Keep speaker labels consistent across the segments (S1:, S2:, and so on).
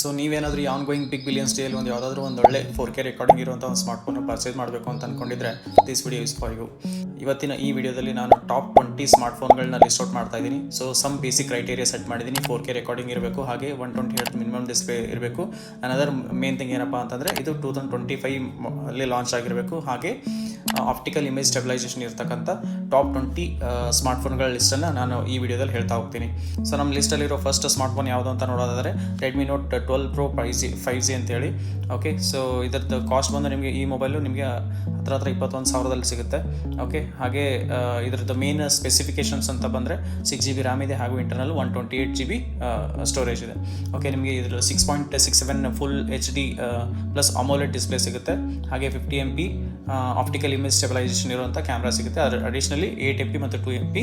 S1: So ನೀವೇನಾದರೂ ಈ ongoing big billions daily ಒಂದು ಯಾವುದಾದ್ರೂ ಒಂದು ಒಳ್ಳೆ 4K ರೆಕಾರ್ಡಿಂಗ್ ಇರುವಂಥ ಒಂದು ಸ್ಮಾರ್ಟ್ಫೋನ್ ಪರ್ಚೇಸ್ ಮಾಡಬೇಕು ಅಂತ ಅಂದ್ಕೊಂಡಿದ್ರೆ this video is for you. ಇವತ್ತಿನ ಈ ವಿಡಿಯೋದಲ್ಲಿ ನಾನು ಟಾಪ್ 20 ಸ್ಮಾರ್ಟ್ಫೋನ್ಗಳನ್ನ ಲಿಸ್ಟ್ ಔಟ್ ಮಾಡ್ತಾ ಇದ್ದೀನಿ. So some basic criteria set ಮಾಡಿದ್ದೀನಿ. 4K ರೆಕಾರ್ಡಿಂಗ್ ಇರಬೇಕು, ಹಾಗೆ 120 Hz ಮಿನಿಮಮ್ ಡಿಸ್ಪ್ಲೇ ಇರಬೇಕು. ಅನದರ್ ಮೇನ್ ಥಿಂಗ್ ಏನಪ್ಪ ಅಂತಂದರೆ ಇದು 2025 ಅಲ್ಲಿ ಲಾಂಚ್ ಆಗಿರಬೇಕು. ಹಾಗೆ ಆಪ್ಟಿಕಲ್ ಇಮೇಜ್ ಸ್ಟೆಬಿಲೈಸೇಷನ್ ಇರತಕ್ಕಂಥ ಟಾಪ್ 20 ಸ್ಮಾರ್ಟ್ಫೋನ್ಗಳ ಲಿಸ್ಟನ್ನು ನಾನು ಈ ವಿಡಿಯೋದಲ್ಲಿ ಹೇಳ್ತಾ ಹೋಗ್ತೀನಿ. ಸೊ ನಮ್ಮ ಲಿಸ್ಟಲ್ಲಿರೋ ಫಸ್ಟ್ ಸ್ಮಾರ್ಟ್ಫೋನ್ ಯಾವುದು ಅಂತ ನೋಡೋದಾದರೆ ರೆಡ್ಮಿ ನೋಟ್ 12 Pro 5G ಅಂತೇಳಿ. ಓಕೆ, ಸೊ ಇದರದ್ದು ಕಾಸ್ಟ್ ಬಂದು ನಿಮಗೆ ಈ ಮೊಬೈಲು ನಿಮಗೆ ಹತ್ರ 21,000ದಲ್ಲಿ ಸಿಗುತ್ತೆ. ಓಕೆ, ಹಾಗೆ ಇದರದ್ದು ಮೇನ್ ಸ್ಪೆಸಿಫಿಕೇಷನ್ಸ್ ಅಂತ ಬಂದರೆ 6GB ರ್ಯಾಮ್ ಇದೆ, ಹಾಗೂ ಇಂಟರ್ನಲ್ 128GB ಸ್ಟೋರೇಜ್ ಇದೆ. ಓಕೆ, ನಿಮಗೆ ಇದ್ರ 6.67 ಫುಲ್ HD ಪ್ಲಸ್ ಅಮೋಲೆಡ್ ಡಿಸ್ಪ್ಲೇ ಸಿಗುತ್ತೆ. ಹಾಗೆ 50MP ಆಪ್ಟಿಕಲ್ ಇಮೇಜ್ ಸ್ಟೆಬಿಲೈಸೇಷನ್ ಇರುವಂಥ ಕ್ಯಾಮ್ರಾ ಸಿಗುತ್ತೆ. ಅದರ ಅಡಿಷ್ನಲಿ 8MP ಮತ್ತು 2MP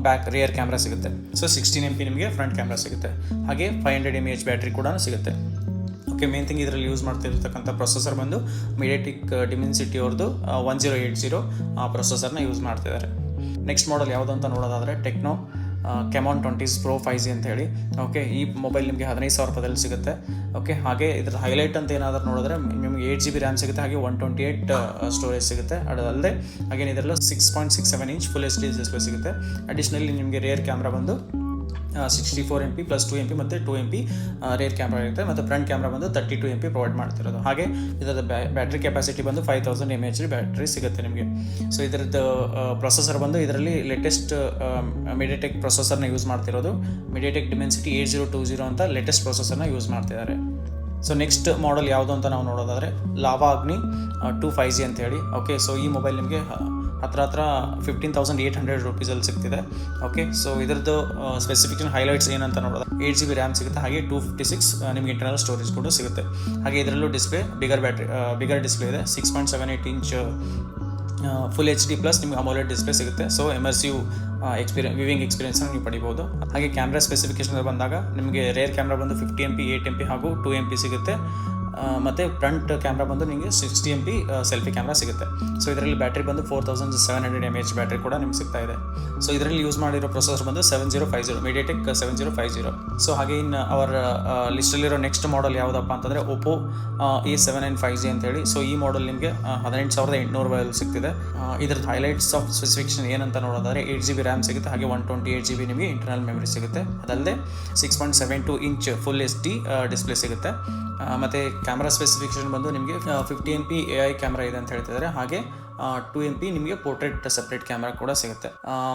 S1: ಬ್ಯಾಕ್ ರಿಯರ್ ಕ್ಯಾಮ್ರಾ ಸಿಗುತ್ತೆ. ಸೊ 16MP ನಿಮಗೆ ಫ್ರಂಟ್ ಕ್ಯಾಮ್ರಾ ಸಿಗುತ್ತೆ. ಹಾಗೆ 500 mAh ಬ್ಯಾಟ್ರಿ ಕೂಡ ಸಿಗುತ್ತೆ. ಓಕೆ, ಮೇನ್ ಥಿಂಗ್ ಇದರಲ್ಲಿ ಯೂಸ್ ಮಾಡ್ತಿರ್ತಕ್ಕಂಥ ಪ್ರೊಸೆಸರ್ ಬಂದು ಮಿಡಿಯಾಟೆಕ್ ಡಿಮೆನ್ಸಿಟಿ ಅವ್ರದ್ದು 1080 ಪ್ರೊಸೆಸರ್ನ ಯೂಸ್ ಮಾಡ್ತಿದ್ದಾರೆ. ನೆಕ್ಸ್ಟ್ ಮಾಡಲ್ ಯಾವುದು ಅಂತ ನೋಡೋದಾದರೆ ಟೆಕ್ನೋ ಕೆಮಾನ್ 20 Pro 5G ಅಂತ ಹೇಳಿ. ಓಕೆ, ಈ ಮೊಬೈಲ್ ನಿಮಗೆ 15,000 ಸಿಗುತ್ತೆ. ಓಕೆ, ಹಾಗೆ ಇದ್ರ ಹೈಲೈಟ್ ಅಂತ ಏನಾದರೂ ನೋಡಿದ್ರೆ ನಿಮಗೆ 8GB ರ್ಯಾಮ್ ಸಿಗುತ್ತೆ, ಹಾಗೆ 128 ಸ್ಟೋರೇಜ್ ಸಿಗುತ್ತೆ. ಅದಲ್ಲದೆ ಹಾಗೇನು ಇದರಲ್ಲೂ 6.67 ಇಂಚ್ ಫುಲ್ HD ಡಿಸ್ಪ್ಲೇ ಸಿಗುತ್ತೆ. ಅಡಿಷ್ನಲಿ ನಿಮಗೆ ರೇರ್ ಕ್ಯಾಮ್ರಾ ಬಂದು 64MP ಪ್ಲಸ್ 2MP ಮತ್ತು 2MP ರೇರ್ ಕ್ಯಾಮ್ರಾ ಇರುತ್ತೆ. ಮತ್ತು ಫ್ರಂಟ್ ಕ್ಯಾಮ್ರಾ ಬಂದು 32MP ಪ್ರೊವೈಡ್ ಮಾಡ್ತಿರೋದು. ಹಾಗೆ ಇದರ ಬ್ಯಾಟ್ರಿ ಕೆಪಾಸಿಟಿ ಬಂದು 5000 mAh ಬ್ಯಾಟ್ರಿ ಸಿಗುತ್ತೆ ನಿಮಗೆ. ಸೊ ಇದರದ್ದು ಪ್ರೊಸೆಸರ್ ಬಂದು ಇದರಲ್ಲಿ ಲೇಟೆಸ್ಟ್ ಮಿಡಿಯಾಟೆಕ್ ಪ್ರೊಸೆಸರ್ನ ಯೂಸ್ ಮಾಡ್ತಿರೋದು. ಮಿಡಿಯಾಟೆಕ್ ಡಿಮೆನ್ಸಿಟಿ 8020 ಅಂತ ಲೇಟೆಸ್ಟ್ ಪ್ರೊಸೆಸರ್ನ ಯೂಸ್ ಮಾಡ್ತಿದ್ದಾರೆ. ಸೊ ನೆಕ್ಸ್ಟ್ ಮಾಡಲ್ ಯಾವುದು ಅಂತ ನಾವು ನೋಡೋದಾದರೆ ಲಾವಾ ಅಗ್ನಿ 2 5G ಅಂತ ಹೇಳಿ. ಓಕೆ, ಸೊ ಈ ಮೊಬೈಲ್ ನಿಮಗೆ ಹತ್ರ 15,800 ರೂಪೀಸಲ್ಲಿ ಸಿಗ್ತಿದೆ. ಓಕೆ, ಸೊ ಇದರದ್ದು ಸ್ಪೆಸಿಫಿಕೇಷನ್ ಹೈಲೈಟ್ಸ್ ಏನಂತ ನೋಡೋದು 8GB ರ್ಯಾಮ್ ಸಿಗುತ್ತೆ, ಹಾಗೆ 256 ನಿಮಗೆ ಇಂಟರ್ನಲ್ ಸ್ಟೋರೇಜ್ ಕೂಡ ಸಿಗುತ್ತೆ. ಹಾಗೆ ಇದರಲ್ಲೂ ಡಿಸ್ಪ್ಲೇ ಬಿಗರ್ ಡಿಸ್ಪ್ಲೇ ಇದೆ. 6.78 ಇಂಚ್ ಫುಲ್ HD ಪ್ಲಸ್ ನಿಮಗೆ ಅಮೋಲೆಡ್ ಡಿಸ್ಪ್ಲೇ ಸಿಗುತ್ತೆ. ಸೊ ಎಮರ್ಸಿವ್ ವಿವಿಂಗ್ ಎಕ್ಸ್ಪೀರಿಯನ್ಸ್ನ ನೀವು ಪಡಿಬೋದು. ಹಾಗೆ ಕ್ಯಾಮ್ರಾ ಸ್ಪೆಸಿಫಿಕೇಷನ್ ಬಂದಾಗ ನಿಮಗೆ ರೇರ್ ಕ್ಯಾಮ್ರಾ ಬಂದು 50MP 8MP ಹಾಗೂ 2MP ಸಿಗುತ್ತೆ. ಮತ್ತು ಫ್ರಂಟ್ ಕ್ಯಾಮ್ರಾ ಬಂದು ನಿಮಗೆ 60MP ಸೆಲ್ಫಿ ಕ್ಯಾಮ್ರಾ ಸಿಗುತ್ತೆ. ಸೊ ಇದರಲ್ಲಿ ಬ್ಯಾಟ್ರಿ ಬಂದು 4700 mAh ಬ್ಯಾಟ್ರಿ ಕೂಡ ನಿಮ್ಗೆ ಸಿಗ್ತಾ ಇದೆ. ಸೊ ಇದರಲ್ಲಿ ಯೂಸ್ ಮಾಡಿರೋ ಪ್ರೊಸೆಸರ್ ಬಂದು 7050 ಮಿಡಿಯಾಟೆಕ್ 7050. ಸೊ ಹಾಗೆ ಇನ್ನು ಅವರ ಲಿಸ್ಟಲ್ಲಿರೋ ನೆಕ್ಸ್ಟ್ ಮಾಡಲ್ ಯಾವುದಪ್ಪ ಅಂತಂದರೆ ಒಪ್ಪೋ A79 5G ಅಂತೇಳಿ. ಸೊ ಈ ಮಾಡಲ್ ನಿಮಗೆ 18,800 ಸಿಗ್ತಿದೆ. ಇದ್ರದ್ದು ಹೈಲೈಟ್ಸ್ ಆಫ್ ಸ್ಪೆಸಿಫಿಕೇಷನ್ ಏನಂತ ನೋಡೋದಾದರೆ 8GB ರ್ಯಾಮ್ ಸಿಗುತ್ತೆ, ಹಾಗೆ 128GB ನಿಮಗೆ ಇಂಟರ್ನಲ್ ಮೆಮರಿ ಸಿಗುತ್ತೆ. ಅದಲ್ಲದೆ 6.72 ಇಂಚ್ ಫುಲ್ HD ಡಿಸ್ಪ್ಲೇ ಸಿಗುತ್ತೆ. ಮತ್ತು ಕ್ಯಾಮ್ರಾ ಸ್ಪೆಸಿಫಿಕೇಷನ್ ಬಂದು ನಿಮಗೆ 50MP AI ಕ್ಯಾಮ್ರಾ ಇದೆ ಅಂತ ಹೇಳ್ತಿದ್ದಾರೆ. ಹಾಗೆ 2MP ನಿಮಗೆ ಪೋರ್ಟ್ರೇಟ್ ಸಪ್ರೇಟ್ ಕ್ಯಾಮ್ರಾ ಕೂಡ ಸಿಗುತ್ತೆ.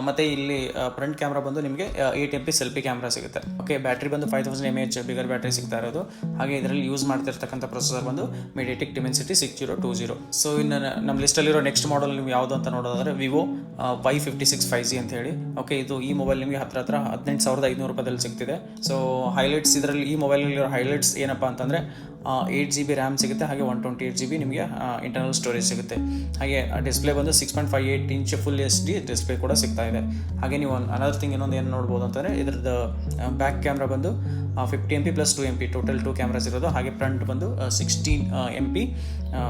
S1: ಮತ್ತು ಇಲ್ಲಿ ಫ್ರಂಟ್ ಕ್ಯಾಮ್ರಾ ಬಂದು ನಿಮಗೆ 8MP ಸೆಲ್ಫಿ ಕ್ಯಾಮ್ರಾ ಸಿಗುತ್ತೆ. ಓಕೆ, ಬ್ಯಾಟ್ರಿ ಬಂದು 5000 mAh ಬಿಗರ್ ಬ್ಯಾಟ್ರಿ ಸಿಗ್ತಾ ಇರೋದು. ಹಾಗೆ ಇದರಲ್ಲಿ ಯೂಸ್ ಮಾಡ್ತಿರ್ತಕ್ಕಂಥ ಪ್ರೊಸೆಸರ್ ಬಂದು ಮಿಡಿಯಾಟೆಕ್ ಡಿಮೆನ್ಸಿಟಿ 6020. ಸೊ ಇನ್ನು ನಮ್ಮ ಲಿಸ್ಟಲ್ಲಿರೋ ನೆಕ್ಸ್ಟ್ ಮಾಡಲ್ ನೀವು ಯಾವುದು ಅಂತ ನೋಡೋದಾದರೆ ವಿವೋ Y56 5G ಅಂತ ಹೇಳಿ. ಓಕೆ, ಇದು ಈ ಮೊಬೈಲ್ ನಿಮಗೆ ಹತ್ರ 18,500 ಸಿಗ್ತಿದೆ. ಸೊ ಹೈಲೈಟ್ಸ್ ಇದರಲ್ಲಿ ಈ ಮೊಬೈಲಲ್ಲಿರೋ ಹೈಲೈಟ್ಸ್ ಏನಪ್ಪ ಅಂತಂದರೆ 8GB ರ್ಯಾಮ್ ಸಿಗುತ್ತೆ, ಹಾಗೆ 128GB ನಿಮಗೆ ಇಂಟರ್ನಲ್ ಸ್ಟೋರೇಜ್ ಸಿಗುತ್ತೆ. ಹಾಗೆ ಡಿಸ್ಪ್ಲೇ ಬಂದು 6.58 ಇಂಚ್ ಫುಲ್ HD ಡಿಸ್ಪ್ಲೇ ಕೂಡ ಸಿಗ್ತಾ ಇದೆ. ಹಾಗೆ ನೀವು ಅನದರ್ ಥಿಂಗ್ ಇನ್ನೊಂದು ಏನು ನೋಡ್ಬೋದು ಅಂತಂದರೆ ಇದ್ರದ್ದು ಬ್ಯಾಕ್ ಕ್ಯಾಮ್ರಾ ಬಂದು 50MP plus 2MP total 2 cameras ಇರೋದು. ಹಾಗೆ ಫ್ರಂಟ್ ಬಂದು 16MP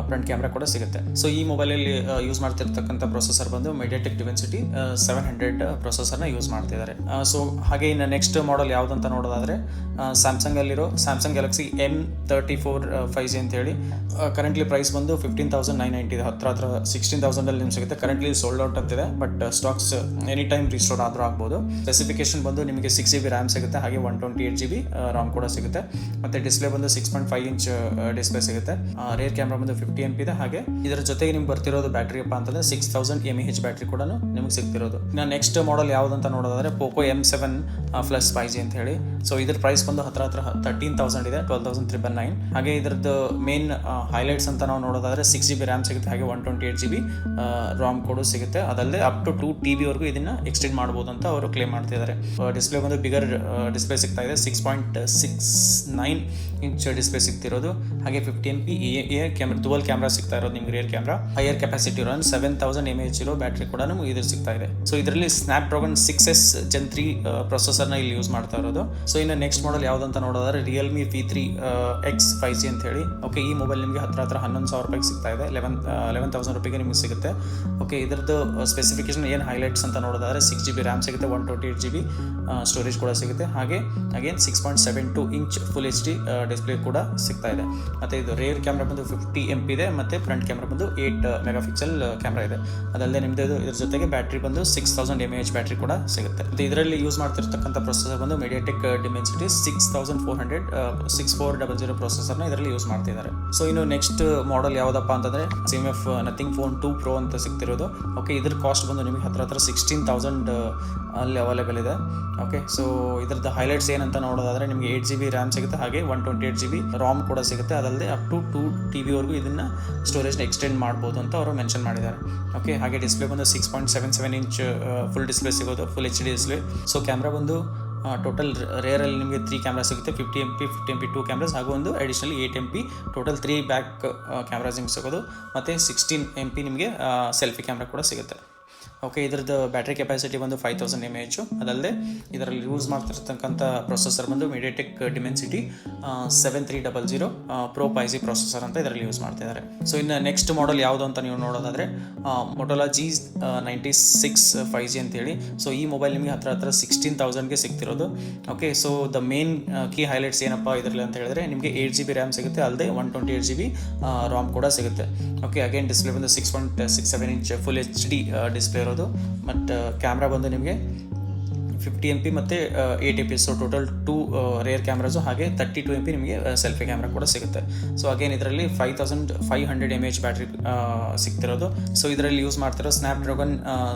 S1: ಫ್ರಂಟ್ ಕ್ಯಾಮ್ರಾ ಕೂಡ ಸಿಗುತ್ತೆ. ಸೊ ಈ ಮೊಬೈಲಲ್ಲಿ ಯೂಸ್ ಮಾಡ್ತಿರ್ತಕ್ಕಂಥ ಪ್ರೊಸೆಸರ್ ಬಂದು ಮಿಡಿಯಾಟೆಕ್ ಡಿಮೆನ್ಸಿಟಿ 700 ಪ್ರೊಸೆಸರ್ನ ಯೂಸ್ ಮಾಡ್ತಿದ್ದಾರೆ. ಸೊ ಹಾಗೆ ಇನ್ನು ನೆಕ್ಸ್ಟ್ ಮಾಡಲ್ ಯಾವುದಂತ ನೋಡೋದಾದರೆ ಸ್ಯಾಮ್ಸಂಗಲ್ಲಿರೋ ಸ್ಯಾಮ್ಸಂಗ್ ಗ್ಯಾಲಕ್ಸಿ M34 5G ಅಂತೇಳಿ. ಕರೆಂಟ್ಲಿ ಪ್ರೈಸ್ ಬಂದು 15,990 ಇದೆ. ಹತ್ರ 16,000 ನಿಮ್ಗೆ ಸಿಗುತ್ತೆ. ಕರೆಂಟ್ಲಿ ಸೋಲ್ಡ್ ಔಟ್ ಅಂತಿದೆ, but stocks any time restore ಆದರೂ ಆಗ್ಬೋದು. ಸ್ಪೆಸಿಫಿಕೇಶನ್ ಬಂದು ನಿಮಗೆ 6GB ರ್ಯಾಮ್ ಸಿಗುತ್ತೆ, ಹಾಗೆ 128GB ರಾಮ್ ಕೂಡ ಸಿಗುತ್ತೆ. ಮತ್ತು ಡಿಸ್ಪ್ಲೇ ಬಂದು 6.5 ಇಂಚ್ ಡಿಸ್ಪ್ಲೇ ಸಿಗುತ್ತೆ. ರೇರ್ ಕ್ಯಾಮ್ರಾ ಬಂದು 50MP ಇದೆ. ಹಾಗೆ ಇದರ ಜೊತೆಗೆ ನಿಮ್ಗೆ ಬರ್ತಿರೋದು ಬ್ಯಾಟ್ರಿ ಅಪ್ಪ ಅಂತಂದರೆ 6000 mAh ಬ್ಯಾಟ್ರಿ ಕೂಡ ನಿಮಗೆ ಸಿಗ್ತಿರೋದು. ಇನ್ನು ನೆಕ್ಸ್ಟ್ ಮಾಡಲ್ ಯಾವುದಂತ ನೋಡೋದಾದರೆ ಪೋಕೋ M7 Plus 5G ಅಂತ ಹೇಳಿ. ಸೊ ಇದ್ರ ಪ್ರೈಸ್ ಬಂದು ಹತ್ರ 13,000 ಇದೆ, 12,399. ಹಾಗೆ ಇದರದ್ದು ಮೇನ್ ಹೈಲೈಟ್ಸ್ ಅಂತ ನಾವು ನೋಡೋದಾದರೆ 6GB ರ್ಯಾಮ್ ಸಿಗುತ್ತೆ, ಹಾಗೆ 128GB ರಾಮ್ ಕೂಡ ಸಿಗುತ್ತೆ. ಅದಲ್ಲದೆ ಅಪ್ ಟು 2TB ವರೆಗೂ ಇದನ್ನು ಎಕ್ಸ್ಟೆಂಡ್ ಮಾಡ್ಬೋದು ಅಂತ ಅವರು ಕ್ಲೇಮ್ ಮಾಡ್ತಿದ್ದಾರೆ. ಡಿಸ್ಪ್ಲೇ ಬಂದು ಬಿಗರ್ ಡಿಸ್ಪ್ಲೇ ಸಿಗ್ತಾ ಇದೆ. 6.69 ಇಂಚ್ ಡಿಸ್ಪ್ಲೇ ಸಿಗ್ತಿರೋದು. ಹಾಗೆ 50 MP ಕ್ಯಾಮ್ರಾ ಡುವಲ್ ಕ್ಯಾಮ್ರಾ ಸಿಗ್ತಾ ಇರೋದು ನಿಮ್ಗೆ, ರಿಯರ್ ಕ್ಯಾಮ್ರಾ. ಹೈಯರ್ ಕೆಪಾಸಿಟಿ ಇರೋ 7000 mAh ಇರೋ ಬ್ಯಾಟ್ರಿ ಕೂಡ ನಮ್ಗೆ ಇದ್ರ ಸಿಗ್ತಾ ಇದೆ. ಸೊ ಇದರಲ್ಲಿ ಸ್ನ್ಯಾಪ್ಡ್ರಾಗನ್ 6S Gen 3 ಪ್ರೊಸೆಸರ್ನ ಇಲ್ಲಿ ಯೂಸ್ ಮಾಡ್ತಾ ಇರೋದು. ಸೊ ಇನ್ನು ನೆಕ್ಸ್ಟ್ ಮಾಡಲ್ ಯಾವ್ದಂತ ನೋಡೋದಾದ್ರೆ ರಿಯಲ್ಮಿ V3 X 5G ಅಂತ ಹೇಳಿ. ಓಕೆ, ಈ ಮೊಬೈಲ್ ನಿಮಗೆ ಹತ್ರ 11,000 ರೂಪಾಯಿಗೆ ಸಿಗ್ತಾ ಇದೆ. 11,000 ರೂಪಾಯಿಗೆ ನಿಮಗೆ ಸಿಗುತ್ತೆ. ಓಕೆ, ಇದರದ್ದು ಸ್ಪೆಸಿಫಿಕೇಶನ್ ಏನು ಹೈಲೈಟ್ಸ್ ಅಂತ ನೋಡೋದಾದ್ರೆ 6GB RAM ಸಿಗುತ್ತೆ, 128GB ಸ್ಟೋರೇಜ್ ಕೂಡ ಸಿಗುತ್ತೆ. ಹಾಗೆ again 6.72 inch full HD display ಕೂಡ ಸಿಗ್ತಾ ಇದೆ. ಮತ್ತು ಇದು ರೇರ್ ಕ್ಯಾಮ್ರಾ ಬಂದು 50 MP ಇದೆ, ಮತ್ತು ಫ್ರಂಟ್ ಕ್ಯಾಮ್ರಾ ಬಂದು 8 ಮೆಗಾಪಿಕ್ಸೆಲ್ ಕ್ಯಾಮ್ರಾ ಇದೆ. ಅದಲ್ಲದೆ ನಿಮ್ಮದು ಇದ್ರ ಜೊತೆಗೆ ಬ್ಯಾಟ್ರಿ ಬಂದು 6000 mAh ಬ್ಯಾಟ್ರಿ ಕೂಡ ಸಿಗುತ್ತೆ. ಮತ್ತು ಇದರಲ್ಲಿ ಯೂಸ್ ಮಾಡ್ತಿರ್ತಕ್ಕಂಥ ಪ್ರೊಸೆಸರ್ ಬಂದು ಮೀಡಿಯಾಟೆಕ್ ಡಿಮೆನ್ಸಿಟಿ 6400 6400 ಪ್ರೊಸೆಸರ್ನ ಇದರಲ್ಲಿ ಯೂಸ್ ಮಾಡ್ತಿದ್ದಾರೆ. ಸೊ ಇನ್ನು ನೆಕ್ಸ್ಟ್ ಮಾಡೆಲ್ ಯಾವುದಪ್ಪ ಅಂತಂದರೆ CMF ನಥಿಂಗ್ ಫೋನ್ 2 Pro ಅಂತ ಸಿಗ್ತಿರೋದು. ಓಕೆ, ಇದ್ರ ಕಾಸ್ಟ್ ಬಂದು ನಿಮಗೆ ಹತ್ರ 16,000 ಅಲ್ಲಿ ಅವೈಲೇಬಲ್ ಇದೆ. ಓಕೆ, ಸೊ ಇದ್ರದ್ದು ಹೈಲೈಟ್ಸ್ ಏನಂತ ನೋಡೋದಾದ್ರೆ ನಿಮಗೆ 8GB RAM ಸಿಗುತ್ತೆ, ಹಾಗೆ 128GB ROM ಕೂಡ ಸಿಗುತ್ತೆ. ಅದಲ್ಲದೆ ಅಪ್ ಟು 2 TB ವರೆಗೂ ಇದನ್ನು ಸ್ಟೋರೇಜ್ನ ಎಕ್ಸ್ಟೆಂಡ್ ಮಾಡ್ಬೋದು ಅಂತ ಅವರು ಮೆನ್ಷನ್ ಮಾಡಿದ್ದಾರೆ. ಓಕೆ, ಹಾಗೆ ಡಿಸ್ಪ್ಲೇ ಬಂದು 6.77 ಇಂಚ್ ಫುಲ್ ಡಿಸ್ಪ್ಲೇ ಸಿಗೋದು, full HD display. So camera ಬಂದು ಟೋಟಲ್ ರೇರಲ್ಲಿ ನಿಮಗೆ 3 ಕ್ಯಾಮ್ರಾ ಸಿಗುತ್ತೆ, 50 MP 2 ಕ್ಯಾಮ್ರಾಸ್, ಹಾಗೂ ಒಂದು additionally 8 MP total 3 back cameras ನಿಮ್ಗೆ ಸಿಗೋದು, ಮತ್ತು 16 MP ನಿಮಗೆ ಸೆಲ್ಫಿ ಕ್ಯಾಮ್ರಾ ಕೂಡ ಸಿಗುತ್ತೆ. ಓಕೆ, ಇದರದ್ದು ಬ್ಯಾಟ್ರಿ ಕೆಪಾಸಿಟಿ ಬಂದು 5000 mAh. ಅದಲ್ಲದೆ ಇದರಲ್ಲಿ ಯೂಸ್ ಮಾಡ್ತಿರ್ತಕ್ಕಂಥ ಪ್ರೊಸೆಸರ್ ಬಂದು MediaTek Dimensity 7300 Pro 5G processor ಅಂತ ಇದರಲ್ಲಿ ಯೂಸ್ ಮಾಡ್ತಿದ್ದಾರೆ. ಸೊ ಇನ್ನು ನೆಕ್ಸ್ಟ್ ಮಾಡೆಲ್ ಯಾವುದು ಅಂತ ನೀವು ನೋಡೋದಾದರೆ ಮೊಟೋಲಾ G96 5G ಅಂತೇಳಿ. ಸೊ ಈ ಮೊಬೈಲ್ ನಿಮಗೆ ಹತ್ರ 16,000ಗೆ ಸಿಗ್ತಿರೋದು. Okay, so the main key highlights ಏನಪ್ಪ ಇದರಲ್ಲಿ ಅಂತ ಹೇಳಿದ್ರೆ ನಿಮಗೆ 8GB RAM ಸಿಗುತ್ತೆ, ಅಲ್ಲದೆ 128GB ROM ಕೂಡ ಸಿಗುತ್ತೆ. ಓಕೆ, ಅಗೇನ್ ಡಿಸ್ಪ್ಲೇ ಬಂದು 6.67 ಇಂಚ್ ಫುಲ್ HD ಡಿಸ್ಪ್ಲೇ ಇರೋದು. ಮತ್ತು ಕ್ಯಾಮ್ರಾ ಬಂದು ನಿಮಗೆ 50 MP ಮತ್ತು 8 MP, so total 2 rear cameras, ಹಾಗೆ 32 MP ನಿಮಗೆ ಸೆಲ್ಫಿ ಕ್ಯಾಮ್ರಾ ಕೂಡ ಸಿಗುತ್ತೆ. ಸೊ ಅಗೇನ್ ಇದರಲ್ಲಿ 5500 mAh ಬ್ಯಾಟ್ರಿ ಸಿಗ್ತಿರೋದು. ಸೊ ಇದರಲ್ಲಿ ಯೂಸ್ ಮಾಡ್ತಿರೋ ಸ್ನ್ಯಾಪ್ಡ್ರಾಗನ್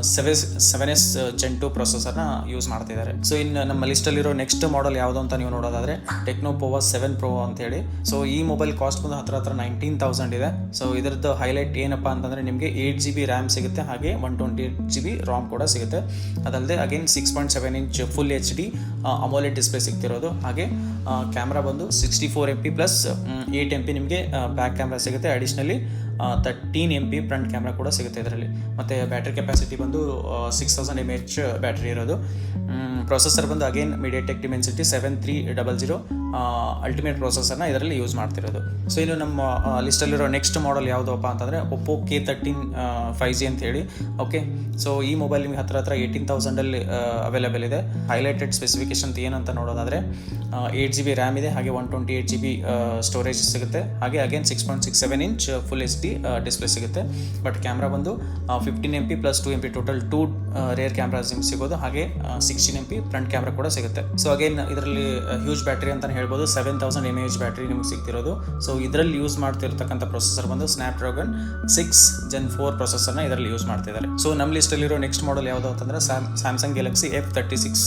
S1: 7S Gen 2 ಪ್ರೊಸೆಸರ್ನ ಯೂಸ್ ಮಾಡ್ತಿದ್ದಾರೆ. ಸೊ ಇನ್ನು ನಮ್ಮ ಲಿಸ್ಟಲ್ಲಿರೋ ನೆಕ್ಸ್ಟ್ ಮಾಡೆಲ್ ಯಾವುದು ಅಂತ ನೀವು ನೋಡೋದಾದರೆ ಟೆಕ್ನೋ ಪೋವಾ 7 Pro ಅಂತೇಳಿ. ಸೊ ಈ ಮೊಬೈಲ್ ಕಾಸ್ಟ್ ಬಂದು ಹತ್ರ 19,000 ಇದೆ. ಸೊ ಇದರದ್ದು ಹೈಲೈಟ್ ಏನಪ್ಪ ಅಂತಂದರೆ ನಿಮಗೆ 8GB RAM ಸಿಗುತ್ತೆ, ಹಾಗೆ 128GB ROM ಕೂಡ ಸಿಗುತ್ತೆ. ಅದಲ್ಲದೆ again 6.7 inch full HD AMOLED display ಸಿಗ್ತಿರೋದು. ಹಾಗೆ ಕ್ಯಾಮ್ರಾ ಬಂದು 64 MP ಪ್ಲಸ್ 8 MP ನಿಮಗೆ ಬ್ಯಾಕ್ ಕ್ಯಾಮ್ರಾ ಸಿಗುತ್ತೆ. ಅಡಿಷ್ನಲಿ 13 MP ಫ್ರಂಟ್ ಕ್ಯಾಮ್ರಾ ಕೂಡ ಸಿಗುತ್ತೆ ಇದರಲ್ಲಿ. ಮತ್ತು ಬ್ಯಾಟ್ರಿ ಕೆಪಾಸಿಟಿ ಬಂದು 6000 mAh ಬ್ಯಾಟ್ರಿ ಇರೋದು. ಪ್ರೊಸೆಸರ್ ಬಂದು ಅಗೇನ್ ಮೀಡಿಯಾಟೆಕ್ ಡಿಮೆನ್ಸಿಟಿ 7300 ಅಲ್ಟಿಮೇಟ್ ಪ್ರೊಸೆಸರ್ನ ಇದರಲ್ಲಿ ಯೂಸ್ ಮಾಡ್ತಿರೋದು. ಸೊ ಇನ್ನು ನಮ್ಮ ಲಿಸ್ಟಲ್ಲಿರೋ ನೆಕ್ಸ್ಟ್ ಮಾಡೆಲ್ ಯಾವುದಪ್ಪ ಅಂತಂದರೆ ಒಪ್ಪೋ K13 5G ಅಂತ ಹೇಳಿ. ಓಕೆ, ಸೊ ಈ ಮೊಬೈಲ್ ನಿಮಗೆ ಹತ್ರ 18,000ಅಲ್ಲಿ ಅವೈಲೇಬಲ್ ಇದೆ. ಹೈಲೈಟೆಡ್ ಸ್ಪೆಸಿಫಿಕೇಶನ್ ಏನಂತ ನೋಡೋದಾದರೆ 8GB RAM ಇದೆ, ಹಾಗೆ 128GB ಸ್ಟೋರೇಜ್ ಸಿಗುತ್ತೆ, ಹಾಗೆ again 6.67 inch full HD display ಸಿಗುತ್ತೆ. ಬಟ್ ಕ್ಯಾಮ್ರಾ ಬಂದು 15 MP plus 2 MP total 2 rear cameras ನಿಮ್ಗೆ ಸಿಗೋದು, ಹಾಗೆ 16 MP ಫ್ರಂಟ್ ಕ್ಯಾಮ್ರಾ ಕೂಡ ಸಿಗುತ್ತೆ. ಸೊ ಅಗೇನ್ ಇದರಲ್ಲಿ ಹ್ಯೂಜ್ ಬ್ಯಾಟ್ರಿ ಅಂತಲೇ ಹೇಳ್ಬೋದು, 7000 mAh ಬ್ಯಾಟ್ರಿ ನಿಮ್ಗೆ ಸಿಗ್ತಿರೋದು. ಸೊ ಇದರಲ್ಲಿ ಯೂಸ್ ಮಾಡ್ತಿರ್ತಕ್ಕಂಥ ಪ್ರೊಸೆಸರ್ ಬಂದು ಸ್ನ್ಯಾಪ್ಡ್ರಾಗನ್ 6 Gen 4 ಪ್ರೊಸೆಸರ್ನ ಇದರಲ್ಲಿ ಯೂಸ್ ಮಾಡ್ತಿದ್ದಾರೆ. ಸೊ ನಮ್ಮ ಲಿಸ್ಟಲ್ಲಿರೋ ನೆಕ್ಸ್ಟ್ ಮಾಡೆಲ್ ಯಾವುದು ಅಂತಂದರೆ ಸ್ಯಾಮ್ಸಂಗ್ ಗ್ಯಾಲಕ್ಸಿ F36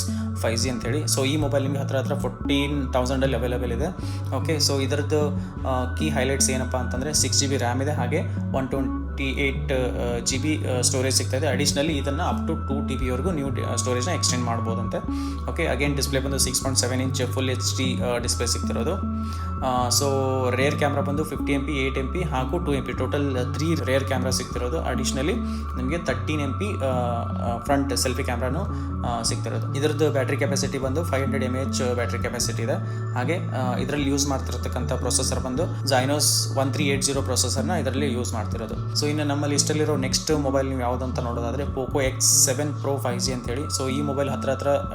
S1: 5G ಅಂತೇಳಿ. ಸೊ ಈ ಮೊಬೈಲ್ ನಿಮಗೆ ಹತ್ರ 14,000ಅಲ್ಲಿ ಅವೈಲೇಬಲ್ ಇದೆ. ಓಕೆ, ಸೊ ಇದರದ್ದು ಕೀ ಹೈಲೈಟ್ಸ್ ಏನಪ್ಪ ಅಂತಂದರೆ 6GB RAM ಇದೆ, ಹಾಗೆ 128GB ಸ್ಟೋರೇಜ್ ಸಿಗ್ತಾಯಿದೆ. ಅಡಿಷ್ನಲಿ ಇದನ್ನು ಅಪ್ ಟು 2 TB ವರೆಗೂ ನೀವು ಸ್ಟೋರೇಜ್ನ ಎಕ್ಸ್ಟೆಂಡ್ ಮಾಡ್ಬೋದಂತೆ. ಓಕೆ, ಅಗೇನ್ ಡಿಸ್ಪ್ಲೇ ಬಂದು 6.7 ಇಂಚ್ ಫುಲ್ HD ಡಿಸ್ಪ್ಲೇ ಸಿಗ್ತಿರೋದು. ಸೊ ರೇರ್ ಕ್ಯಾಮ್ರಾ ಬಂದು 50 MP 8 MP ಹಾಗೂ 2 MP ಟೋಟಲ್ 3 ರೇರ್ ಕ್ಯಾಮ್ರಾ ಸಿಗ್ತಿರೋದು. ಅಡಿಷ್ನಲಿ ನಿಮಗೆ 13 MP ಫ್ರಂಟ್ ಸೆಲ್ಫಿ ಕ್ಯಾಮ್ರಾನು ಸಿಗ್ತಿರೋದು. ಇದರದ್ದು ಬ್ಯಾಟ್ರಿ ಕೆಪಾಸಿಟಿ ಬಂದು 500 mAh ಬ್ಯಾಟ್ರಿ ಕೆಪಾಸಿಟಿ ಇದೆ. ಹಾಗೆ ಇದರಲ್ಲಿ ಯೂಸ್ ಮಾಡ್ತಿರ್ತಕ್ಕಂಥ ಪ್ರೊಸೆಸರ್ ಬಂದು Exynos 1380 ಪ್ರೊಸೆಸರ್ನ ಇದರಲ್ಲಿ ಯೂಸ್ ಮಾಡ್ತಿರೋದು. ಸೊ ಇನ್ನು ನಮ್ಮ ಲಿಸ್ಟಲ್ಲಿರೋ ನೆಕ್ಸ್ಟ್ ಮೊಬೈಲ್ ನೀವು ಯಾವುದಂತ ನೋಡೋದಾದರೆ ಪೋಕೋ X7 Pro 5G ಅಂತೇಳಿ. ಸೊ ಈ ಮೊಬೈಲ್ ಹತ್ರ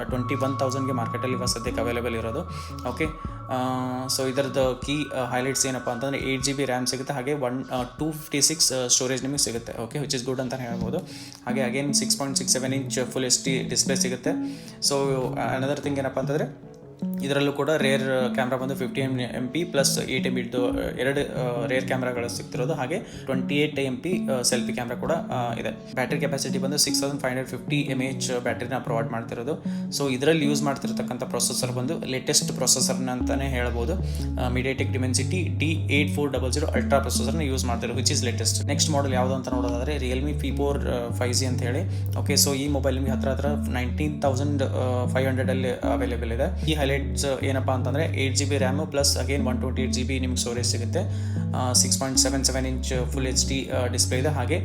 S1: 21,000ಗೆ ಮಾರ್ಕೆಟಲ್ಲಿ ಇವಾಗ ಸದ್ಯಕ್ಕೆ ಅವೈಲೇಬಲ್ ಇರೋದು. ಓಕೆ, ಸೊ ಇದರದ್ದು ಕೀ ಹೈಲೈಟ್ಸ್ ಏನಪ್ಪ ಅಂತಂದರೆ 8GB RAM ಸಿಗುತ್ತೆ, ಹಾಗೆ 256 ಸ್ಟೋರೇಜ್ ನಿಮಗೆ ಸಿಗುತ್ತೆ. ಓಕೆ, ವಿಚ್ ಇಸ್ ಗುಡ್ ಅಂತ ಹೇಳ್ಬೋದು. ಹಾಗೆ again 6.67 inch full HD display ಸಿಗುತ್ತೆ. ಸೊ ಅನದರ್ ಥಿಂಗ್ ಏನಪ್ಪ ಅಂತಂದರೆ ಇದರಲ್ಲೂ ಕೂಡ ರೇರ್ ಕ್ಯಾಮ್ರಾ ಬಂದು 50 MP ಪ್ಲಸ್ 8 MP ಎರಡು ರೇರ್ ಕ್ಯಾಮ್ರಾಗಳು ಸಿಗ್ತಿರೋದು, ಹಾಗೆ 28 MP ಸೆಲ್ಫಿ ಕ್ಯಾಮ್ರಾ ಕೂಡ ಇದೆ. ಬ್ಯಾಟ್ರಿ ಕೆಪಾಸಿಟಿ ಬಂದು 6550 mAh ಬ್ಯಾಟ್ರಿನ ಪ್ರೊವೈಡ್ ಮಾಡ್ತಿರೋದು. ಸೊ ಇದರಲ್ಲಿ ಯೂಸ್ ಮಾಡ್ತಿರ್ತಕ್ಕಂಥ ಪ್ರೊಸೆಸರ್ ಬಂದು ಲೇಟೆಸ್ಟ್ ಪ್ರೊಸೆಸರ್ನ ಅಂತಲೇ ಹೇಳ್ಬೋದು. ಮೀಡಿಯಾಟೆಕ್ ಡಿಮೆನ್ಸಿಟಿ D8400 ಅಲ್ಟ್ರಾ ಪ್ರೊಸೆಸರ್ನ ಯೂಸ್ ಮಾಡ್ತಿರೋದು, which is latest. Next model ಯಾವುದು ಅಂತ ನೋಡೋದಾದರೆ ರಿಯಲ್ಮಿ V4 5G ಅಂತ ಹೇಳಿ. ಓಕೆ, ಸೊ ಈ ಮೊಬೈಲ್ ನಿಮಗೆ ಹತ್ರ 19,500ಅಲ್ಲಿ ಅವೈಲೇಬಲ್ ಇದೆ. ಈ ಹೈಲೈಟ್ ಹೈಲೈಟ್ಸ್ ಏನಪ್ಪ ಅಂತಂದರೆ 8GB RAM plus again 128GB ನಿಮ್ಗೆ ಸ್ಟೋರೇಜ್ ಸಿಗುತ್ತೆ. 6.77 ಇಂಚ್ ಫುಲ್ HD ಡಿಸ್ಪ್ಲೇ ಇದೆ. ಹಾಗೆ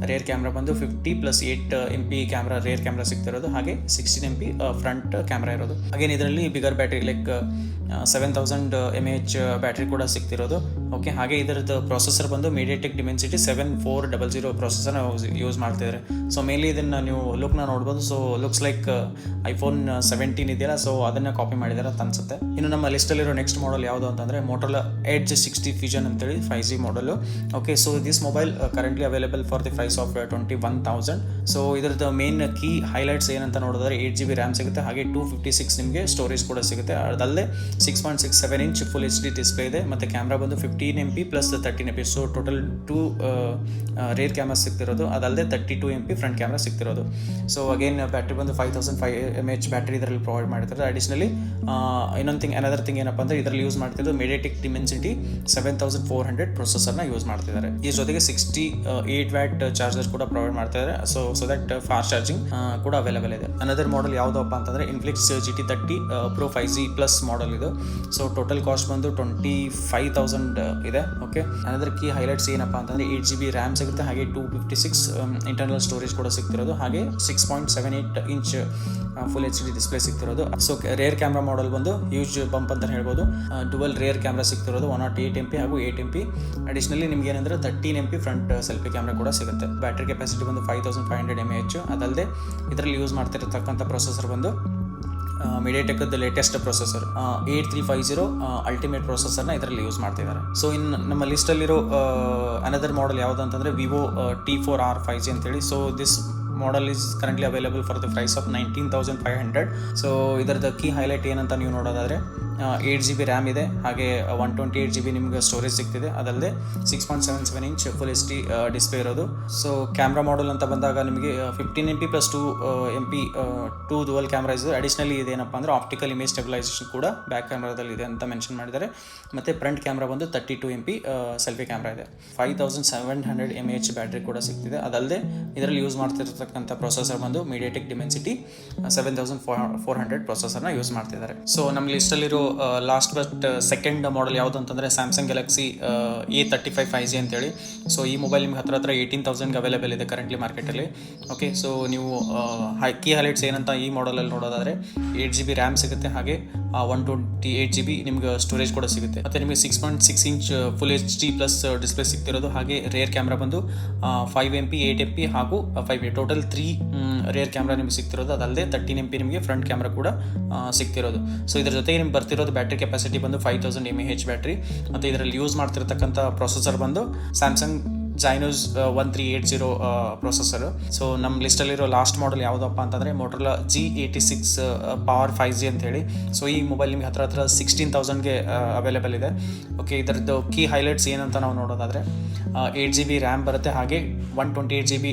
S1: ರೇರ್ ಕ್ಯಾಮ್ರಾ ಬಂದು 50+8MP ಕ್ಯಾಮ್ರಾ ರೇರ್ ಕ್ಯಾಮ್ರಾ ಸಿಗ್ತಿರೋದು. ಹಾಗೆ 16MP ಫ್ರಂಟ್ ಕ್ಯಾಮ್ರಾ ಇರೋದು. ಅಗೇನ್ ಇದರಲ್ಲಿ bigger battery like 7000 mAh battery ಕೂಡ ಸಿಗ್ತಿರೋದು. ಓಕೆ, ಹಾಗೆ ಇದರದ್ದು ಪ್ರೊಸೆಸರ್ ಬಂದು MediaTek Dimensity 7400 ಪ್ರೊಸೆಸರ್ನ ಯೂಸ್ ಮಾಡ್ತಿದ್ದಾರೆ. ಸೊ ಮೇನ್ಲಿ ಇದನ್ನು ನೀವು ಲುಕ್ನ ನೋಡ್ಬೋದು. ಸೊ ಲುಕ್ಸ್ ಲೈಕ್ iPhone 17 ಇದೆಯಲ್ಲ, ಸೊ ಅದನ್ನು ಕಾಪಿ ಮಾಡಿದ್ದಾರೆ ಅಂತ ಅನ್ಸುತ್ತೆ. ಇನ್ನು ನಮ್ಮ ಲಿಸ್ಟಲ್ಲಿರೋ ನೆಕ್ಸ್ಟ್ ಮಾಡಲ್ ಯಾವುದು ಅಂತಂದರೆ Motorola Edge 60 Fusion ಅಂತೇಳಿ 5G ಮಾಡಲು. Okay, so this mobile currently available for the price of 21,000. So ಇದರದ್ದು ಮೇನ್ ಕೀ ಹೈಲೈಟ್ಸ್ ಏನಂತ ನೋಡಿದ್ರೆ 8GB ರ್ಯಾಮ್ ಸಿಗುತ್ತೆ. ಹಾಗೆ 256 ನಿಮಗೆ ಸ್ಟೋರೇಜ್ ಕೂಡ ಸಿಗುತ್ತೆ. ಅದಲ್ಲದೆ 6.67 ಇಂಚ್ ಫುಲ್ HD ಡಿಸ್ಪ್ಲೇ ಇದೆ. ಮತ್ತು ಕ್ಯಾಮ್ರಾ ಬಂದು 15MP plus 13MP. So total 2 rear camera ಸಿಗ್ತಿರೋದು. ಅದಲ್ಲದೆ 32MP ಫ್ರಂಟ್ ಕ್ಯಾಮ್ರಾ ಸಿಗ್ತಿರೋದು. ಸೊ ಅಗೇನ್ ಬ್ಯಾಟ್ರಿ ಬಂದು 5005 mAh ಬ್ಯಾಟ್ರಿ ಇದರಲ್ಲಿ ಪ್ರೊವೈಡ್ ಮಾಡ್ತಾರೆ. ಅಡಿಷನಲಿ ಅನದರ್ ಥಿಂಗ್ ಏನಪ್ಪ ಅಂದರೆ ಇದರಲ್ಲಿ ಯೂಸ್ ಮಾಡ್ತಿದ್ದು MediaTek Dimensity 7400 ಪ್ರೊಸೆಸರ್ನ ಯೂಸ್ ಮಾಡ್ತಿದ್ದಾರೆ. ಈ ಜೊತೆಗೆ 68 ವ್ಯಾಟ್ ಚಾರ್ಜರ್ ಕೂಡ ಪ್ರೊವೈಡ್ ಮಾಡ್ತಿದ್ದಾರೆ. ಸೊ ದಟ್ ಫಾಸ್ಟ್ ಚಾರ್ಜಿಂಗ್ ಕೂಡ ಅವೈಲೇಬಲ್ ಇದೆ. ಅನದರ್ ಮಾಡಲ್ ಯಾವುದಪ್ಪ ಅಂತಂದರೆ Infinix GT30 Pro 5G plus model ಇದು. ಸೊ ಟೋಟಲ್ ಕಾಸ್ಟ್ ಬಂದು 25,000 ಇದೆ. ಓಕೆ, ಅನದರ್ ಕೀ ಹೈಲೈಟ್ಸ್ ಏನಪ್ಪ ಅಂತಂದರೆ 8GB ರ್ಯಾಮ್ ಸಿಗುತ್ತೆ. ಹಾಗೆ 256 ಇಂಟರ್ನಲ್ ಸ್ಟೋರೇಜ್ ಕೂಡ ಸಿಗ್ತಿರೋದು. ಹಾಗೆ 6.78 ಇಂಚ್ ಫುಲ್ HD ಡಿಸ್ಪ್ಲೇ ಸಿಗ್ತಿರೋದು. ಸೊ ರೇರ್ ಕ್ಯಾಮ್ರಾ ಮಾಡಲ್ ಬಂದು ಹ್ಯೂಜ್ ಬಂಪ್ ಅಂತ ಹೇಳ್ಬೋದು. ಡುವಲ್ ರೇರ್ ಕ್ಯಾಮ್ರಾ ಸಿಗ್ತಿರೋದು 108MP ಹಾಗೂ 8MP. ಅಡಿಷನಲಿ ನಿಮ್ಗೆ ಏನಂದ್ರೆ 13MP ಫ್ರಂಟ್ ಸೆಲ್ಫಿ ಕ್ಯಾಮ್ರಾ ಕೂಡ ಸಿಗುತ್ತೆ. ಬ್ಯಾಟ್ರಿ ಕೆಪಾಸಿಟಿ ಬಂದು 5500 mAh. ಅದಲ್ಲದೆ ಇದರಲ್ಲಿ ಯೂಸ್ ಮಾಡ್ತಿರತಕ್ಕಂಥ ಪ್ರೊಸೆಸರ್ ಬಂದು MediaTekದ ಲೇಟೆಸ್ಟ್ ಪ್ರೊಸೆಸರ್ 8350 ಅಲ್ಟಿಮೇಟ್ ಪ್ರೊಸೆಸರ್ನ ಇದರಲ್ಲಿ ಯೂಸ್ ಮಾಡ್ತಿದ್ದಾರೆ. ಸೊ ಇನ್ನು ನಮ್ಮ ಲಿಸ್ಟಲ್ಲಿರೋ ಅನದರ್ ಮಾಡಲ್ ಯಾವುದು ಅಂತಂದರೆ Vivo T4R 5G ಅಂತೇಳಿ. So this model is currently available for the price of 19,500. ಸೊ ಇದರದ ಕೀ ಹೈಲೈಟ್ ಏನಂತ ನೀವು ನೋಡೋದಾದರೆ 8GB ರ್ಯಾಮ್ ಇದೆ. ಹಾಗೆ 128GB ನಿಮ್ಗೆ ಸ್ಟೋರೇಜ್ ಸಿಗ್ತಿದೆ. ಅದಲ್ಲದೆ 6.77 ಇಂಚ್ ಫುಲ್ HD ಡಿಸ್ಪ್ಲೇ ಇರೋದು. ಸೊ ಕ್ಯಾಮ್ರಾ ಮಾಡಲ್ ಅಂತ ಬಂದಾಗ ನಿಮಗೆ 15MP plus 2MP 2 dual camera ಇದೆ. ಅಡಿಷನಲಿ ಇದೇನಪ್ಪ ಅಂದರೆ ಆಪ್ಟಿಕಲ್ ಇಮೇಜ್ ಸ್ಟೆಬಿಲೈಸೇಷನ್ ಕೂಡ ಬ್ಯಾಕ್ ಕ್ಯಾಮ್ರಾದಲ್ಲಿ ಇದೆ ಅಂತ ಮೆನ್ಷನ್ ಮಾಡಿದ್ದಾರೆ. ಮತ್ತು ಫ್ರಂಟ್ ಕ್ಯಾಮ್ರಾ ಬಂದು 32MP ಸೆಲ್ಫಿ ಕ್ಯಾಮ್ರಾ ಇದೆ. 5700 mAh ಬ್ಯಾಟ್ರಿ ಕೂಡ ಸಿಗ್ತಿದೆ. ಅದಲ್ಲದೆ ಇದರಲ್ಲಿ ಯೂಸ್ ಮಾಡ್ತಿರ್ತಕ್ಕಂಥ ಪ್ರೊಸೆಸರ್ ಬಂದು MediaTek Dimensity 7400 ಪ್ರೊಸೆಸರ್ನ ಯೂಸ್ ಮಾಡ್ತಿದ್ದಾರೆ. ಸೊ ನಮ್ಮ ಲಿಸ್ಟಲ್ಲಿರೋ ಲಾಸ್ಟ್ ಬಟ್ ಸೆಕೆಂಡ್ ಮಾಡಲ್ ಯಾವುದು ಅಂತಂದರೆ ಸ್ಯಾಮ್ಸಂಗ್ ಗ್ಯಾಲಕ್ಸಿ A35 5G ಅಂತೇಳಿ. ಸೊ ಈ ಮೊಬೈಲ್ ನಿಮ್ಗೆ ಹತ್ರ 18,000 ಅವೈಲೇಬಲ್ ಇದೆ ಕರೆಂಟ್ಲಿ ಮಾರ್ಕೆಟಲ್ಲಿ. ಓಕೆ, ಸೊ ನೀವು ಕೀ ಹೈಲೈಟ್ಸ್ ಏನಂತ ಈ ಮಾಡಲಲ್ಲಿ ನೋಡೋದಾದರೆ 8GB ರ್ಯಾಮ್ ಸಿಗುತ್ತೆ. ಹಾಗೆ 128GB ನಿಮ್ಗೆ ಸ್ಟೋರೇಜ್ ಕೂಡ ಸಿಗುತ್ತೆ. ಮತ್ತು ನಿಮಗೆ 6.6 inch full HD plus display ಸಿಗ್ತಿರೋದು. ಹಾಗೆ ರೇರ್ ಕ್ಯಾಮ್ರಾ ಬಂದು 5MP 8MP ಹಾಗೂ 5MP ಟೋಟಲ್ 3 ರೇರ್ ಕ್ಯಾಮ್ರಾ ನಿಮ್ಗೆ ಸಿಗ್ತಿರೋದು. ಅದಲ್ಲದೆ 13MP ನಿಮಗೆ ಫ್ರಂಟ್ ಕ್ಯಾಮ್ರಾ ಕೂಡ ಸಿಗ್ತಿರೋದು. ಸೊ ಇದರ ಜೊತೆಗೆ ನಿಮ್ಗೆ ಬರ್ತಿರೋದು ಬ್ಯಾಟ್ರಿ ಕೆಪಾಸಿಟಿ ಬಂದು 5000 mAh ಬ್ಯಾಟ್ರಿ. ಮತ್ತು ಇದರಲ್ಲಿ ಯೂಸ್ ಮಾಡ್ತಿರ್ತಕ್ಕಂಥ ಪ್ರೊಸೆಸರ್ ಬಂದು ಸ್ಯಾಮ್ಸಂಗ್ Exynos 1380 ಪ್ರೊಸೆಸರು. ಸೊ ನಮ್ಮ ಲಿಸ್ಟಲ್ಲಿರೋ ಲಾಸ್ಟ್ ಮಾಡಲ್ ಯಾವುದಪ್ಪ ಅಂತಂದರೆ Motorola G86 Power 5G ಅಂತೇಳಿ. ಸೊ ಈ ಮೊಬೈಲ್ ನಿಮಗೆ ಹತ್ರ 16,000ಗೆ ಅವೈಲೇಬಲ್ ಇದೆ. ಓಕೆ, ಇದರದ್ದು ಕೀ ಹೈಲೈಟ್ಸ್ ಏನಂತ ನಾವು ನೋಡೋದಾದರೆ 8GB ರ್ಯಾಮ್ ಬರುತ್ತೆ. ಹಾಗೆ 128GB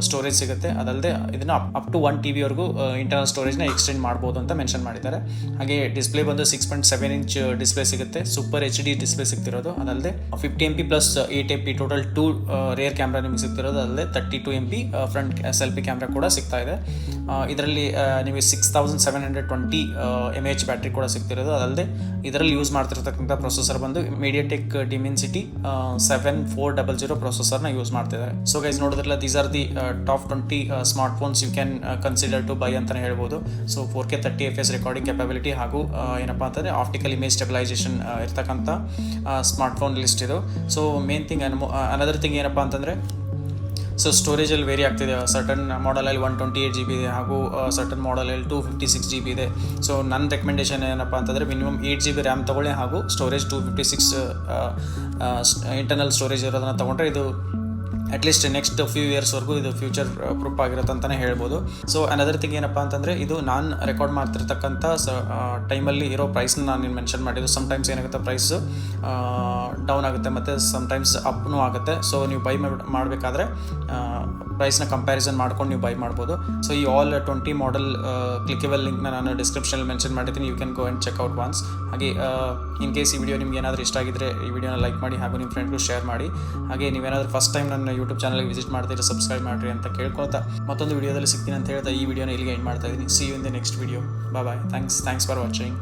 S1: ಸ್ಟೋರೇಜ್ ಸಿಗುತ್ತೆ. ಅದಲ್ಲದೆ ಇದನ್ನು ಅಪ್ ಟು 1TBವರೆಗೂ ಇಂಟರ್ನಲ್ ಸ್ಟೋರೇಜ್ನ ಎಕ್ಸ್ಟೆಂಡ್ ಮಾಡ್ಬೋದು ಅಂತ ಮೆನ್ಷನ್ ಮಾಡಿದ್ದಾರೆ. ಹಾಗೆ ಡಿಸ್ಪ್ಲೇ ಬಂದು 6.7 ಇಂಚ್ ಡಿಸ್ಪ್ಲೇ ಸಿಗುತ್ತೆ. ಸೂಪರ್ HD ಡಿಸ್ಪ್ಲೇ ಸಿಗ್ತಿರೋದು. ಅದಲ್ಲದೆ 50MP plus 8MP total 2 rear camera ನಿಮಗೆ ಸಿಗ್ತಿರೋದು. ಅದಲ್ಲದೆ 32MP ಫ್ರಂಟ್ ಸೆಲ್ಫಿ ಕ್ಯಾಮ್ರಾ ಕೂಡ ಸಿಗ್ತಾ ಇದೆ. ಇದರಲ್ಲಿ ನಿಮಗೆ 6720 mAh ಬ್ಯಾಟ್ರಿ ಕೂಡ ಸಿಗ್ತಿರೋದು. ಅದಲ್ಲದೆ ಇದರಲ್ಲಿ ಯೂಸ್ ಮಾಡ್ತಿರ್ತಕ್ಕಂಥ ಪ್ರೊಸೆಸರ್ ಬಂದು MediaTek Dimensity 7400 ಪ್ರೊಸೆಸರ್ನ ಯೂಸ್ ಮಾಡ್ತಿದ್ದಾರೆ. ಸೊ ಗೈಸ್ ನೋಡಿದ್ರಲ್ಲ, these are the top 20 smartphones you can consider to buy ಅಂತಲೇ ಹೇಳ್ಬೋದು. So 4K 30fps recording capability ಹಾಗೂ ಏನಪ್ಪ ಅಂತಂದರೆ ಆಪ್ಟಿಕಲ್ ಇಮೇಜ್ ಸ್ಟೆಬಿಲೈಸೇಷನ್ ಇರ್ತಕ್ಕಂಥ ಸ್ಮಾರ್ಟ್ ಫೋನ್ ಲಿಸ್ಟ್ ಇದು. So main thing another thing ಏನಪ್ಪ ಅಂತಂದರೆ ಸೊ ಸ್ಟೋರೇಜಲ್ಲಿ ವೇರಿ ಆಗ್ತಿದೆ. ಸರ್ಟನ್ ಮಾಡಲಲ್ಲಿ 128GB ಇದೆ ಹಾಗೂ ಸರ್ಟನ್ ಮಾಡಲಲ್ಲಿ 256GB ಇದೆ. ಸೊ ನನ್ನ ರೆಕಮೆಂಡೇಷನ್ ಏನಪ್ಪ ಅಂತಂದರೆ ಮಿನಿಮಮ್ 8GB ರ್ಯಾಮ್ ತೊಗೊಳ್ಳಿ ಹಾಗೂ ಸ್ಟೋರೇಜ್ 256 ಇಂಟರ್ನಲ್ ಸ್ಟೋರೇಜ್ ಇರೋದನ್ನು ತೊಗೊಂಡ್ರೆ ಇದು ಅಟ್ಲೀಸ್ಟ್ ನೆಕ್ಸ್ಟ್ ಫ್ಯೂ ಇಯರ್ಸ್ವರೆಗೂ ಇದು ಫ್ಯೂಚರ್ ಪ್ರೂಫ್ ಆಗಿರುತ್ತೆ ಅಂತಲೇ ಹೇಳ್ಬೋದು. ಸೊ ಅನದರ್ ಥಿಂಗ್ ಏನಪ್ಪ ಅಂತಂದರೆ ಇದು ನಾನು ರೆಕಾರ್ಡ್ ಮಾಡ್ತಿರ್ತಕ್ಕಂಥ ಟೈಮಲ್ಲಿ ಇರೋ ಪ್ರೈಸ್ನ ನಾನು ಮೆನ್ಷನ್ ಮಾಡಿದ್ದು. ಸಮ್ಟೈಮ್ಸ್ ಏನಾಗುತ್ತೆ, ಪ್ರೈಸು ಡೌನ್ ಆಗುತ್ತೆ ಮತ್ತು ಸಮ್ಟೈಮ್ಸ್ ಅಪ್ನೂ ಆಗುತ್ತೆ. ಸೊ ನೀವು ಬೈ ಮಾಡಬೇಕಾದ್ರೆ ಪ್ರೈಸ್ನ ಕಂಪ್ಯಾರಿಸನ್ ಮಾಡ್ಕೊಂಡು ನೀವು ಬೈ ಮಾಡ್ಬೋದು. ಸೊ ಈ ಆಲ್ 20 ಮಾಡಲ್ ಕ್ಲಿಕೇಬಲ್ ಲಿಂಕ್ನ ನಾನು ಡಿಸ್ಕ್ರಿಪ್ಷನಲ್ಲಿ ಮೆನ್ಷನ್ ಮಾಡಿದ್ದೀನಿ. You can go and check out once. ಹಾಗೆ ಇನ್ ಕೇಸ್ ಈ ವಿಡಿಯೋ ನಿಮ್ಗೆ ಏನಾದರೂ ಇಷ್ಟ ಆಗಿದ್ದರೆ ಈ ವಿಡಿಯೋನ ಲೈಕ್ ಮಾಡಿ ಹಾಗೂ ನಿಮ್ಮ ಫ್ರೆಂಡ್ಗೂ ಶೇರ್ ಮಾಡಿ. ಹಾಗೆ ನೀವೇನಾದರೂ ಫಸ್ಟ್ ಟೈಮ್ ನನ್ನ ಯೂಟ್ಯೂಬ್ ಚಾನಲ್ಗೆ ವಿಸಿಟ್ ಮಾಡ್ತೀರಾ ಸಬ್ಸ್ಕ್ರೈಬ್ ಮಾಡಿರಿ ಅಂತ ಕೇಳ್ಕೊಳ್ತಾ ಮತ್ತೊಂದು ವಿಡಿಯೋದಲ್ಲಿ ಸಿಗ್ತೀನಿ ಅಂತ ಹೇಳ್ತಾ ಈ ವಿಡಿಯೋನ ಇಲ್ಲಿಗೆ ಎಂಡ್ ಮಾಡ್ತಾ ಇದ್ದೀನಿ. See you in the next video. Bye. Thanks for watching.